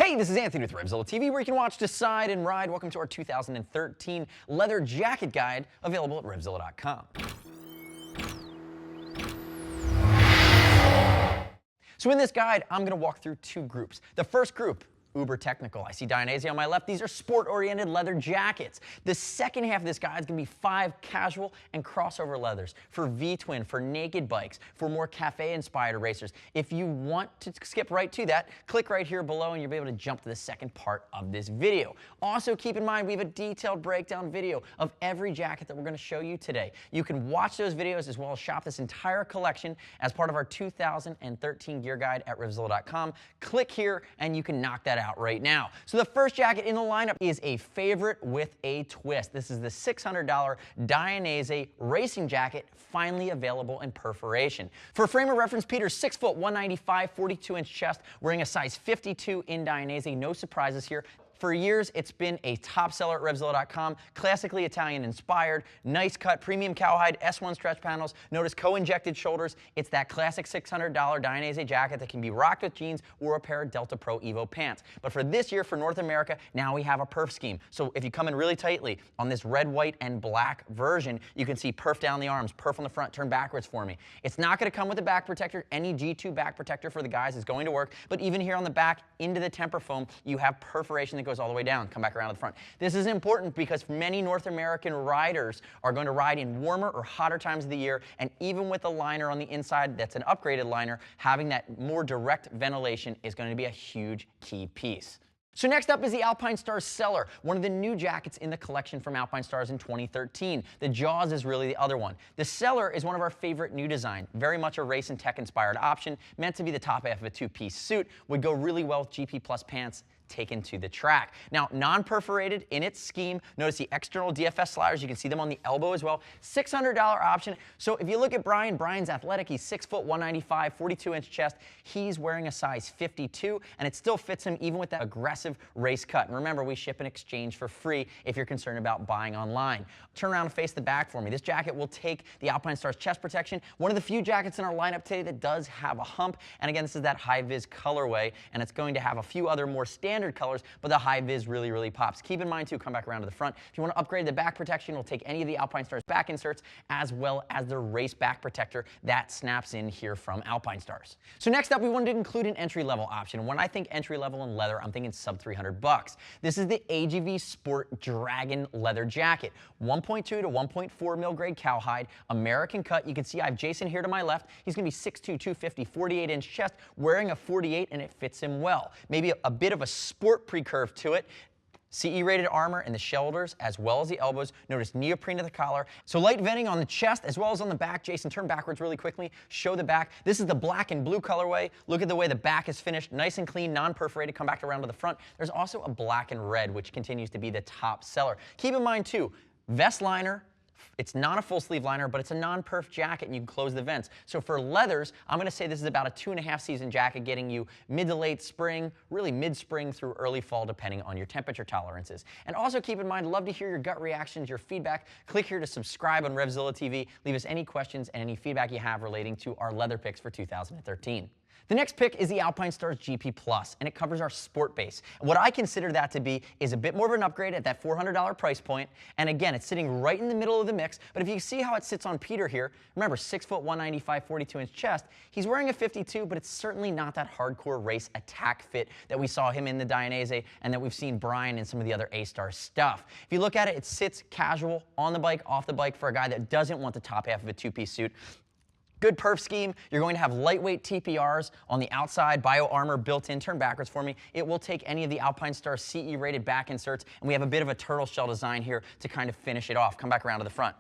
Hey, this is Anthony with RevZilla TV, where you can watch, decide, and ride. Welcome to our 2013 leather jacket guide, available at RevZilla.com. So in this guide, I'm going to walk through two groups. The first group, uber technical. I see Dainese on my left. These are sport-oriented leather jackets. The second half of this guide is going to be 5 casual and crossover leathers for V-twin, for naked bikes, for more cafe-inspired racers. If you want to skip right to that, click right here below and you'll be able to jump to the second part of this video. Also, keep in mind we have a detailed breakdown video of every jacket that we're going to show you today. You can watch those videos as well as shop this entire collection as part of our 2013 gear guide at RevZilla.com. Click here and you can knock that out right now. So the first jacket in the lineup is a favorite with a twist. This is the $600 Dainese Racing Jacket, finally available in perforation. For a frame of reference, Peter's 6 foot 195, 42-inch chest, wearing a size 52 in Dainese. No surprises here. For years, it's been a top seller at RevZilla.com, classically Italian inspired, nice cut, premium cowhide, S1 stretch panels, notice co-injected shoulders. It's that classic $600 Dainese jacket that can be rocked with jeans or a pair of Delta Pro Evo pants. But for this year, for North America, now we have a perf scheme. So if you come in really tightly on this red, white, and black version, you can see perf down the arms, perf on the front, turn backwards for me. It's not going to come with a back protector. Any G2 back protector for the guys is going to work. But even here on the back, into the temper foam, you have perforation that goes all the way down. Come back around to the front. This is important because many North American riders are going to ride in warmer or hotter times of the year, and even with a liner on the inside that's an upgraded liner, having that more direct ventilation is going to be a huge key piece. So next up is the Alpinestars Celer, one of the new jackets in the collection from Alpinestars in 2013. The Jaws is really the other one. The Celer is one of our favorite new design, very much a race and tech inspired option, meant to be the top half of a two-piece suit, would go really well with GP Plus pants taken to the track. Now, non-perforated in its scheme. Notice the external DFS sliders. You can see them on the elbow as well. $600 option. So if you look at Brian's athletic. He's 6 foot 195, 42-inch chest. He's wearing a size 52, and it still fits him even with that aggressive race cut. And remember, we ship and exchange for free if you're concerned about buying online. Turn around and face the back for me. This jacket will take the Alpinestars chest protection. One of the few jackets in our lineup today that does have a hump. And again, this is that high-vis colorway, and it's going to have a few other more standard colors, but the high vis really pops. Keep in mind too, come back around to the front. If you want to upgrade the back protection, we'll take any of the Alpinestars back inserts as well as the race back protector that snaps in here from Alpinestars. So next up, we wanted to include an entry-level option. When I think entry-level in leather, I'm thinking sub $300. This is the AGV Sport Dragon leather jacket. 1.2 to 1.4 mil grade cowhide, American cut. You can see I have Jason here to my left. He's going to be 6'2", 250, 48-inch chest, wearing a 48, and it fits him well. Maybe a bit of a sport pre-curve to it. CE rated armor in the shoulders as well as the elbows. Notice neoprene to the collar. So light venting on the chest as well as on the back. Jason, turn backwards really quickly. Show the back. This is the black and blue colorway. Look at the way the back is finished. Nice and clean, non-perforated. Come back around to the front. There's also a black and red, which continues to be the top seller. Keep in mind too, vest liner. It's not a full sleeve liner, but it's a non-perf jacket and you can close the vents. So for leathers, I'm going to say this is about a 2.5 season jacket, getting you mid to late spring, really mid-spring through early fall, depending on your temperature tolerances. And also keep in mind, love to hear your gut reactions, your feedback. Click here to subscribe on RevZilla TV. Leave us any questions and any feedback you have relating to our leather picks for 2013. The next pick is the Alpinestars GP Plus, and it covers our sport base. And what I consider that to be is a bit more of an upgrade at that $400 price point. And again, it's sitting right in the middle of the mix. But if you see how it sits on Peter here, remember, 6 foot 195, 42-inch chest. He's wearing a 52, but it's certainly not that hardcore race attack fit that we saw him in the Dainese and that we've seen Brian in some of the other A-Star stuff. If you look at it, it sits casual on the bike, off the bike for a guy that doesn't want the top half of a two-piece suit. Good perf scheme. You're going to have lightweight TPRs on the outside, bio armor built in. Turn backwards for me. It will take any of the Alpinestars CE rated back inserts, and we have a bit of a turtle shell design here to kind of finish it off. Come back around to the front.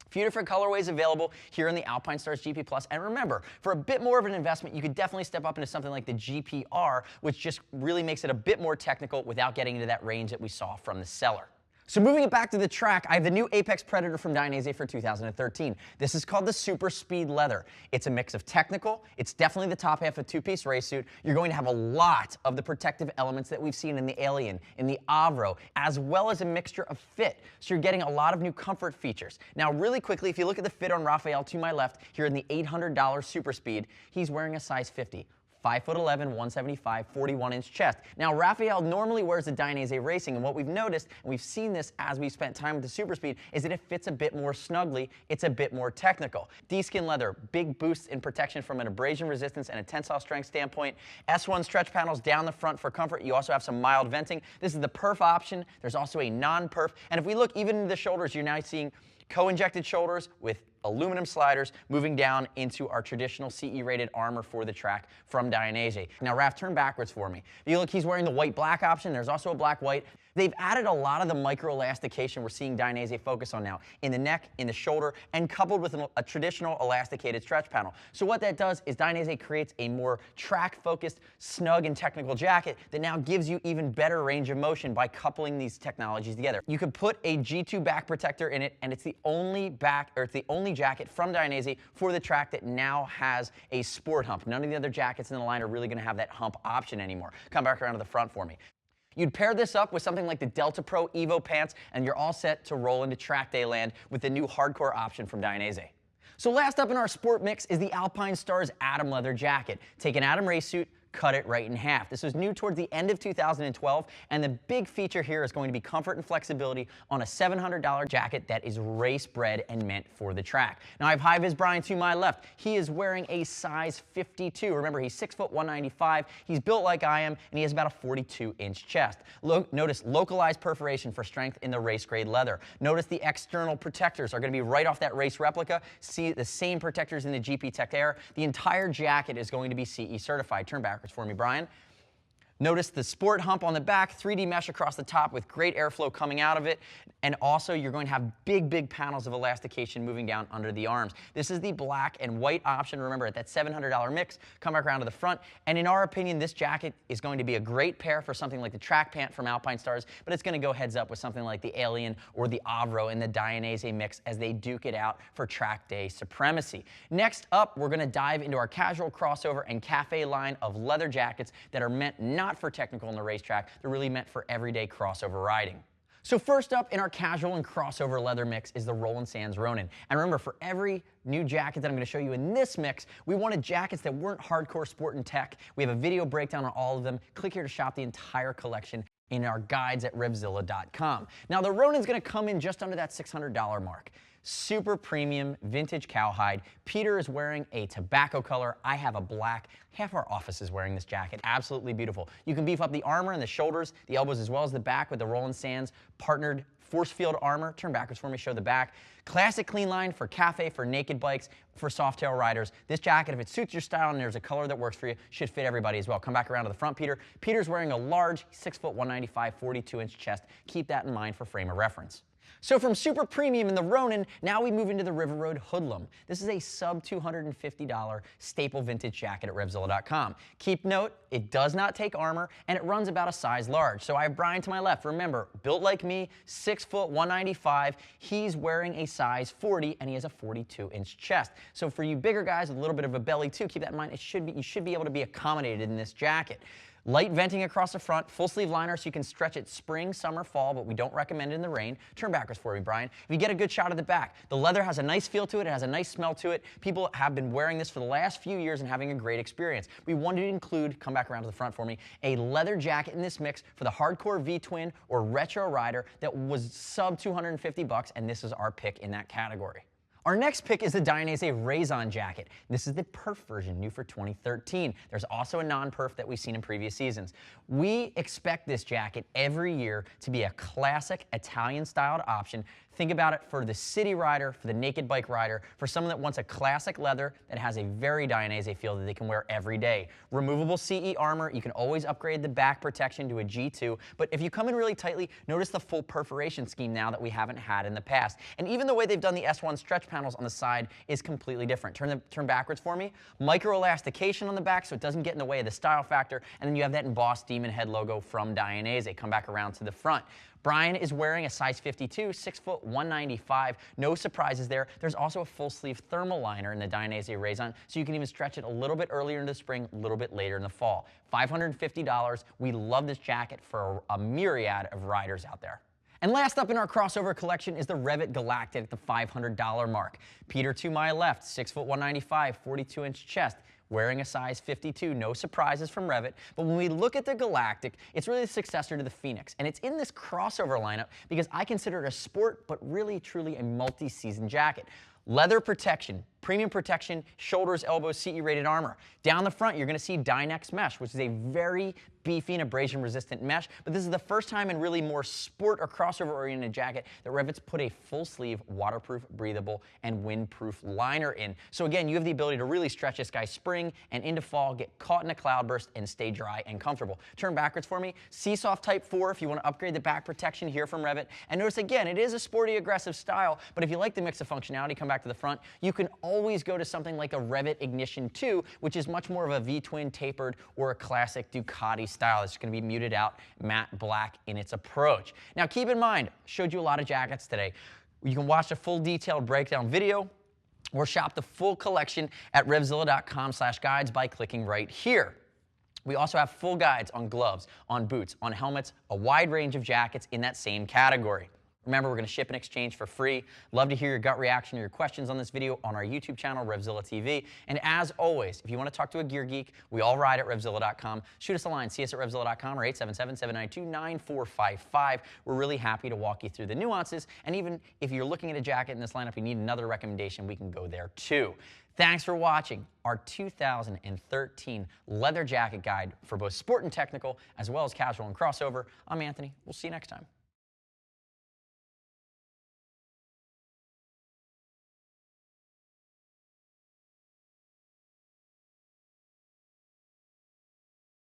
A few different colorways available here in the Alpinestars GP Plus. And remember, for a bit more of an investment, you could definitely step up into something like the GPR, which just really makes it a bit more technical without getting into that range that we saw from the Celer. So moving it back to the track, I have the new Apex Predator from Dainese for 2013. This is called the Super Speed leather. It's a mix of technical. It's definitely the top half of a two-piece race suit. You're going to have a lot of the protective elements that we've seen in the Alien, in the Avro, as well as a mixture of fit. So you're getting a lot of new comfort features. Now, really quickly, if you look at the fit on Raphael to my left, here in the $800 Super Speed, he's wearing a size 50. 5'11", 175, 41-inch chest. Now, Raphael normally wears the Dainese Racing, and what we've noticed, and we've seen this as we've spent time with the Super Speed, is that it fits a bit more snugly. It's a bit more technical. D-skin leather, big boosts in protection from an abrasion resistance and a tensile strength standpoint. S1 stretch panels down the front for comfort. You also have some mild venting. This is the perf option. There's also a non-perf. And if we look even in the shoulders, you're now seeing co-injected shoulders with aluminum sliders moving down into our traditional CE-rated armor for the track from Dainese. Now, Raph, turn backwards for me. If you look, he's wearing the white-black option. There's also a black-white. They've added a lot of the micro-elastication we're seeing Dainese focus on now in the neck, in the shoulder, and coupled with a traditional elasticated stretch panel. So what that does is Dainese creates a more track-focused, snug, and technical jacket that now gives you even better range of motion by coupling these technologies together. You could put a G2 back protector in it, and it's the only jacket from Dainese for the track that now has a sport hump. None of the other jackets in the line are really going to have that hump option anymore. Come back around to the front for me. You'd pair this up with something like the Delta Pro Evo pants, and you're all set to roll into track day land with the new hardcore option from Dainese. So last up in our sport mix is the Alpinestars Atom leather jacket. Take an Atom race suit, cut it right in half. This was new towards the end of 2012, and the big feature here is going to be comfort and flexibility on a $700 jacket that is race bred and meant for the track. Now, I have high-vis Brian to my left. He is wearing a size 52. Remember, he's 6 foot 195. He's built like I am, and he has about a 42-inch chest. Notice localized perforation for strength in the race-grade leather. Notice the external protectors are going to be right off that race replica. See the same protectors in the GP Tech Air. The entire jacket is going to be CE certified. Turn back for me, Brian. Notice the sport hump on the back, 3D mesh across the top with great airflow coming out of it, and also you're going to have big panels of elastication moving down under the arms. This is the black and white option. Remember, at that $700 mix, come back around to the front, and in our opinion, this jacket is going to be a great pair for something like the track pant from Alpinestars, but it's going to go heads up with something like the Alien or the Avro in the Dainese mix as they duke it out for track day supremacy. Next up, we're going to dive into our casual crossover and cafe line of leather jackets that are meant not for technical on the racetrack. They're really meant for everyday crossover riding. So first up in our casual and crossover leather mix is the Roland Ronin. And remember, for every new jacket that I'm going to show you in this mix, we wanted jackets that weren't hardcore sport and tech. We have a video breakdown on all of them. Click here to shop the entire collection in our guides at RevZilla.com. Now, the Ronin's going to come in just under that $600 mark. Super premium vintage cowhide. Peter is wearing a tobacco color. I have a black. Half our office is wearing this jacket. Absolutely beautiful. You can beef up the armor and the shoulders, the elbows, as well as the back with the Roland Sands partnered force field armor. Turn backwards for me, show the back. Classic clean line for cafe, for naked bikes, for soft-tail riders. This jacket, if it suits your style and there's a color that works for you, should fit everybody as well. Come back around to the front, Peter. Peter's wearing a large 6 foot 195, 42-inch chest. Keep that in mind for frame of reference. So from super premium in the Ronin, now we move into the River Road Hoodlum. This is a sub $250 staple vintage jacket at RevZilla.com. Keep note, it does not take armor, and it runs about a size large. So I have Brian to my left. Remember, built like me, 6 foot 195. He's wearing a size 40, and he has a 42-inch chest. So for you bigger guys with a little bit of a belly too, keep that in mind. You should be able to be accommodated in this jacket. Light venting across the front, full sleeve liner so you can stretch it spring, summer, fall, but we don't recommend it in the rain. Turn backwards for me, Brian. If you get a good shot of the back, the leather has a nice feel to it. It has a nice smell to it. People have been wearing this for the last few years and having a great experience. We wanted to include, come back around to the front for me, a leather jacket in this mix for the hardcore V-twin or retro rider that was sub $250, and this is our pick in that category. Our next pick is the Dainese Razon jacket. This is the perf version, new for 2013. There's also a non-perf that we've seen in previous seasons. We expect this jacket every year to be a classic Italian-styled option. Think about it for the city rider, for the naked bike rider, for someone that wants a classic leather that has a very Dainese feel that they can wear every day. Removable CE armor, you can always upgrade the back protection to a G2, but if you come in really tightly, notice the full perforation scheme now that we haven't had in the past. And even the way they've done the S1 stretch panels on the side is completely different. Turn backwards for me. Micro-elastication on the back so it doesn't get in the way of the style factor, and then you have that embossed demon head logo from Dainese. Come back around to the front. Brian is wearing a size 52, 6 foot 195. No surprises there. There's also a full sleeve thermal liner in the Dainese Razon, so you can even stretch it a little bit earlier in the spring, a little bit later in the fall. $550. We love this jacket for a myriad of riders out there. And last up in our crossover collection is the Revit Galactic at the $500 mark. Peter to my left, 6 foot 195, 42-inch chest. wearing a size 52. No surprises from REV'IT. But when we look at the Galactic, it's really the successor to the Phoenix. And it's in this crossover lineup because I consider it a sport, but really, truly a multi-season jacket. Leather protection, premium protection, shoulders, elbows, CE-rated armor. Down the front, you're going to see Dynex mesh, which is a very beefy and abrasion-resistant mesh. But this is the first time in really more sport or crossover-oriented jacket that REV'IT's put a full-sleeve, waterproof, breathable, and windproof liner in. So again, you have the ability to really stretch this guy spring and into fall, get caught in a cloudburst, and stay dry and comfortable. Turn backwards for me. Seasoft Type 4 if you want to upgrade the back protection here from REV'IT. And notice again, it is a sporty, aggressive style, but if you like the mix of functionality, come back to the front. You can always go to something like a REV'IT Ignition 2, which is much more of a V-twin tapered or a classic Ducati style. It's going to be muted out, matte black in its approach. Now keep in mind, I showed you a lot of jackets today. You can watch a full detailed breakdown video or shop the full collection at RevZilla.com/guides by clicking right here. We also have full guides on gloves, on boots, on helmets, a wide range of jackets in that same category. Remember, we're going to ship and exchange for free. Love to hear your gut reaction or your questions on this video on our YouTube channel, RevZilla TV. And as always, if you want to talk to a gear geek, we all ride at RevZilla.com. Shoot us a line, see us at RevZilla.com or 877-792-9455. We're really happy to walk you through the nuances. And even if you're looking at a jacket in this lineup, you need another recommendation, we can go there too. Thanks for watching our 2013 leather jacket guide for both sport and technical, as well as casual and crossover. I'm Anthony. We'll see you next time.